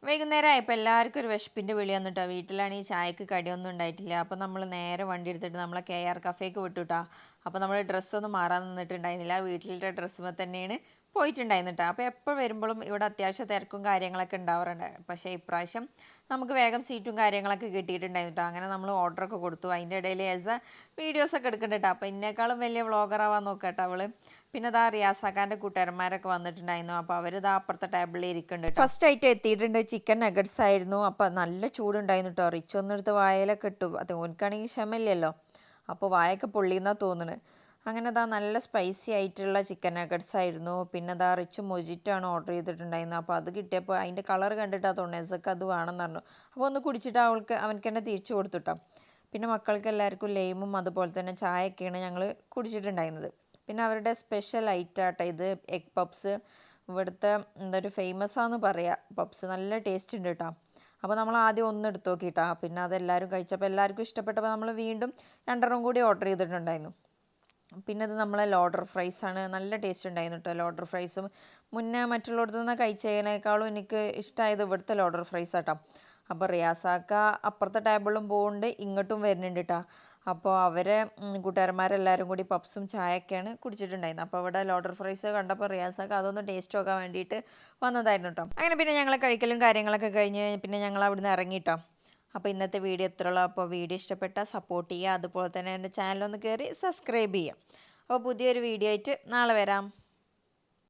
വൈകുന്നേരം ആയപ്പോൾ എല്ലാവർക്കും ഒരു വിശപ്പിൻ്റെ വിളി വന്നിട്ടോ. വീട്ടിലാണെങ്കിൽ ചായക്ക് കടിയൊന്നും ഉണ്ടായിട്ടില്ല. അപ്പോൾ നമ്മൾ നേരെ വണ്ടി എടുത്തിട്ട് നമ്മളെ KR കഫേക്ക് വിട്ടുട്ടാ. അപ്പോൾ നമ്മൾ ഡ്രസ്സൊന്നും മാറാൻ നിന്നിട്ടുണ്ടായിരുന്നില്ല. വീട്ടിലത്തെ ഡ്രസ്സുമ്പോൾ തന്നെയാണ് പോയിട്ടുണ്ടായിരുന്നിട്ടാ. അപ്പോൾ എപ്പോൾ വരുമ്പോഴും ഇവിടെ അത്യാവശ്യം തിരക്കും കാര്യങ്ങളൊക്കെ ഉണ്ടാവാറുണ്ട്. പക്ഷേ ഇപ്രാവശ്യം നമുക്ക് വേഗം സീറ്റും കാര്യങ്ങളൊക്കെ കിട്ടിയിട്ടുണ്ടായിരുന്നു. അങ്ങനെ നമ്മൾ ഓർഡറൊക്കെ കൊടുത്തു. അതിൻ്റെ ഇടയിൽ വീഡിയോസൊക്കെ എടുക്കുന്നുണ്ട്. അപ്പോൾ ഇന്നേക്കാളും വലിയ വ്ളോഗറാവാൻ നോക്കട്ടെ അവൾ. പിന്നെ ഇതാ റിയാസാക്കാൻ്റെ കൂട്ടുകാരന്മാരൊക്കെ വന്നിട്ടുണ്ടായിരുന്നു. അപ്പോൾ അവരിതാ അപ്പുറത്തെ ടേബിളിൽ ഇരിക്കുന്നുണ്ട്. ഫസ്റ്റ് ആയിട്ട് എത്തിയിട്ടുണ്ട് ചിക്കൻ നഗറ്റ്സ് ആയിരുന്നു. അപ്പോൾ നല്ല ചൂടുണ്ടായിരുന്നു കേട്ടോ. റിച്ച് ഒന്നെടുത്ത് വായലൊക്കെ ഇട്ടു. അത് ഓനക്കാണെങ്കിൽ ക്ഷമയില്ലല്ലോ. അപ്പോൾ വായൊക്കെ പൊള്ളിയെന്നാണ് തോന്നുന്നത്. അങ്ങനെ ഇതാ നല്ല സ്പൈസി ആയിട്ടുള്ള ചിക്കൻ നഗറ്റ്സ് ആയിരുന്നു. പിന്നെ ഇതാ റിച്ച് മൊജിറ്റോ ആണ് ഓർഡർ ചെയ്തിട്ടുണ്ടായിരുന്നത്. അപ്പോൾ അത് കിട്ടിയപ്പോൾ അതിൻ്റെ കളർ കണ്ടിട്ടാ തോന്നുന്നത് എസക്ക് അത് വേണമെന്ന് പറഞ്ഞു. അപ്പോൾ ഒന്ന് കുടിച്ചിട്ട് അവനക്ക് തന്നെ തിരിച്ചു കൊടുത്തുട്ടോ. പിന്നെ മക്കൾക്ക് എല്ലാവർക്കും ലെയിമും അതുപോലെ തന്നെ ചായയൊക്കെയാണ് ഞങ്ങൾ കുടിച്ചിട്ടുണ്ടായിരുന്നത്. പിന്നെ അവരുടെ സ്പെഷ്യൽ ഐറ്റം ആട്ടോ ഇത്, എഗ് പപ്സ്. ഇവിടുത്തെ എന്താ ഒരു ഫേമസ് ആണെന്ന് പറയാം. പപ്സ് നല്ല ടേസ്റ്റ് ഉണ്ട് കേട്ടോ. അപ്പോൾ നമ്മൾ ആദ്യം ഒന്ന് എടുത്ത് നോക്കിയിട്ടാ. പിന്നെ അതെല്ലാവരും കഴിച്ചപ്പോൾ എല്ലാവർക്കും ഇഷ്ടപ്പെട്ടപ്പോൾ നമ്മൾ വീണ്ടും 2 കൂടി ഓർഡർ ചെയ്തിട്ടുണ്ടായിരുന്നു. പിന്നെ ഇത് നമ്മളെ ലോഡർ ഫ്രൈസ് ആണ്. നല്ല ടേസ്റ്റ് ഉണ്ടായിരുന്നു കേട്ടോ ലോഡർ ഫ്രൈസും. മുന്നേ മറ്റുള്ളിടത്തു നിന്ന് കഴിച്ചതിനേക്കാളും എനിക്ക് ഇഷ്ടമായത് ഇവിടുത്തെ ലോഡർ ഫ്രൈസ് ആട്ടോ. അപ്പോൾ റിയാസാക്ക അപ്പുറത്തെ ടേബിളും പോകുന്നുണ്ട്, ഇങ്ങോട്ടും വരുന്നുണ്ട് കേട്ടോ. അപ്പോൾ അവരെ കൂട്ടുകാരന്മാരെല്ലാവരും കൂടി പപ്സും ചായയൊക്കെയാണ് കുടിച്ചിട്ടുണ്ടായിരുന്നത്. അപ്പോൾ ഇവിടെ ലോഡർ ഫ്രൈസ് കണ്ടപ്പോൾ റിയാസാക്ക അതൊന്ന് ടേസ്റ്റ് നോക്കാൻ വേണ്ടിയിട്ട് വന്നതായിരുന്നു കേട്ടോ. അങ്ങനെ പിന്നെ ഞങ്ങൾ കഴിക്കലും കാര്യങ്ങളൊക്കെ കഴിഞ്ഞ് പിന്നെ ഞങ്ങൾ അവിടുന്ന് ഇറങ്ങിയിട്ടോ. അപ്പോൾ ഇന്നത്തെ വീഡിയോ ഇത്രയുള്ളൂ. അപ്പോൾ വീഡിയോ ഇഷ്ടപ്പെട്ടാൽ സപ്പോർട്ട് ചെയ്യുക. അതുപോലെ തന്നെ എൻ്റെ ചാനലൊന്ന് കയറി സബ്സ്ക്രൈബ് ചെയ്യുക. അപ്പോൾ പുതിയൊരു വീഡിയോ ആയിട്ട് നാളെ വരാം.